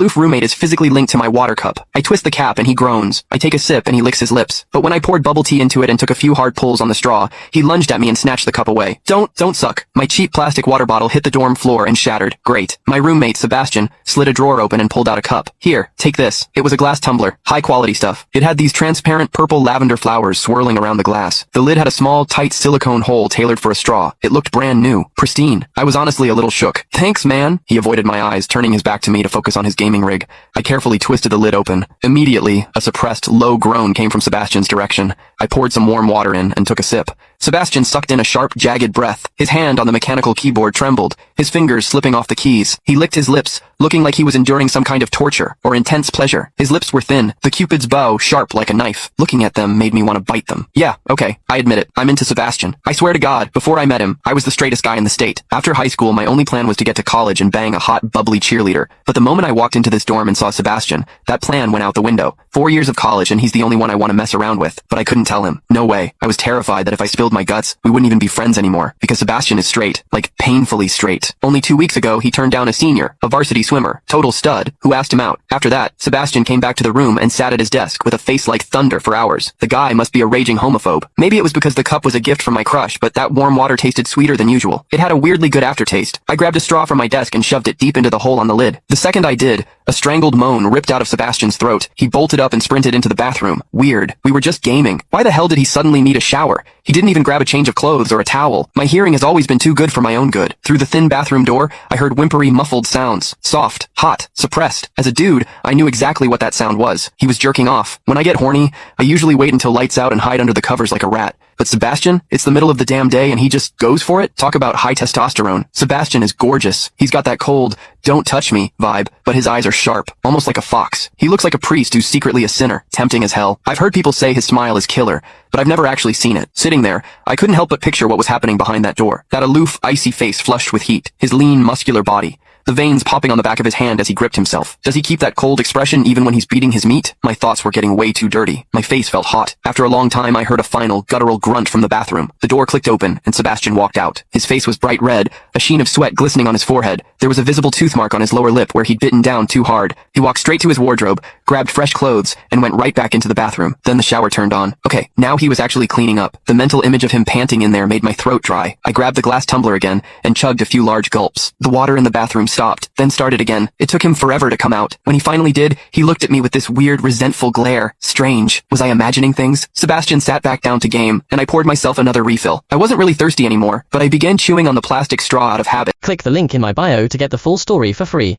Aloof roommate is physically linked to my water cup. I twist the cap and he groans. I take a sip and he licks his lips. But when I poured bubble tea into it and took a few hard pulls on the straw, he lunged at me and snatched the cup away. Don't suck. My cheap plastic water bottle hit the dorm floor and shattered. Great. My roommate, Sebastian, slid a drawer open and pulled out a cup. Here, take this. It was a glass tumbler. High quality stuff. It had these transparent purple lavender flowers swirling around the glass. The lid had a small, tight silicone hole tailored for a straw. It looked brand new. Pristine. I was honestly a little shook. Thanks, man. He avoided my eyes, turning his back to me to focus on his gaming rig. I carefully twisted the lid open. Immediately, a suppressed, low groan came from Sebastian's direction. I poured some warm water in and took a sip. Sebastian sucked in a sharp, jagged breath. His hand on the mechanical keyboard trembled, his fingers slipping off the keys. He licked his lips, looking like he was enduring some kind of torture or intense pleasure. His lips were thin, the Cupid's bow sharp like a knife. Looking at them made me want to bite them. Yeah, okay, I admit it. I'm into Sebastian. I swear to God, before I met him, I was the straightest guy in the state. After high school, my only plan was to get to college and bang a hot, bubbly cheerleader. But the moment I walked into this dorm and saw Sebastian, that plan went out the window. 4 years of college and he's the only one I want to mess around with. But I couldn't tell him. No way. I was terrified that if I spilled my guts, we wouldn't even be friends anymore. Because Sebastian is straight. Like, painfully straight. Only 2 weeks ago, he turned down a senior, a varsity swimmer, total stud, who asked him out. After that, Sebastian came back to the room and sat at his desk with a face like thunder for hours. The guy must be a raging homophobe. Maybe it was because the cup was a gift from my crush, but that warm water tasted sweeter than usual. It had a weirdly good aftertaste. I grabbed a straw from my desk and shoved it deep into the hole on the lid. The second I did, a strangled moan ripped out of Sebastian's throat. He bolted up and sprinted into the bathroom. Weird. We were just gaming. Why the hell did he suddenly need a shower? He didn't even grab a change of clothes or a towel. My hearing has always been too good for my own good. Through the thin bathroom door, I heard whimpery, muffled sounds. Soft, hot, suppressed. As a dude, I knew exactly what that sound was. He was jerking off. When I get horny, I usually wait until lights out and hide under the covers like a rat. But Sebastian, it's the middle of the damn day and he just goes for it? Talk about high testosterone. Sebastian is gorgeous. He's got that cold, don't touch me vibe, but his eyes are sharp, almost like a fox. He looks like a priest who's secretly a sinner, tempting as hell. I've heard people say his smile is killer, but I've never actually seen it. Sitting there, I couldn't help but picture what was happening behind that door. That aloof, icy face flushed with heat, his lean, muscular body. The veins popping on the back of his hand as he gripped himself. Does he keep that cold expression even when he's beating his meat? My thoughts were getting way too dirty. My face felt hot. After a long time, I heard a final, guttural grunt from the bathroom. The door clicked open, and Sebastian walked out. His face was bright red, a sheen of sweat glistening on his forehead. There was a visible tooth mark on his lower lip where he'd bitten down too hard. He walked straight to his wardrobe, grabbed fresh clothes, and went right back into the bathroom. Then the shower turned on. Okay, now he was actually cleaning up. The mental image of him panting in there made my throat dry. I grabbed the glass tumbler again, and chugged a few large gulps. The water in the bathroom stopped, then started again. It took him forever to come out. When he finally did, he looked at me with this weird, resentful glare. Strange. Was I imagining things? Sebastian sat back down to game, and I poured myself another refill. I wasn't really thirsty anymore, but I began chewing on the plastic straw out of habit. Click the link in my bio to get the full story for free.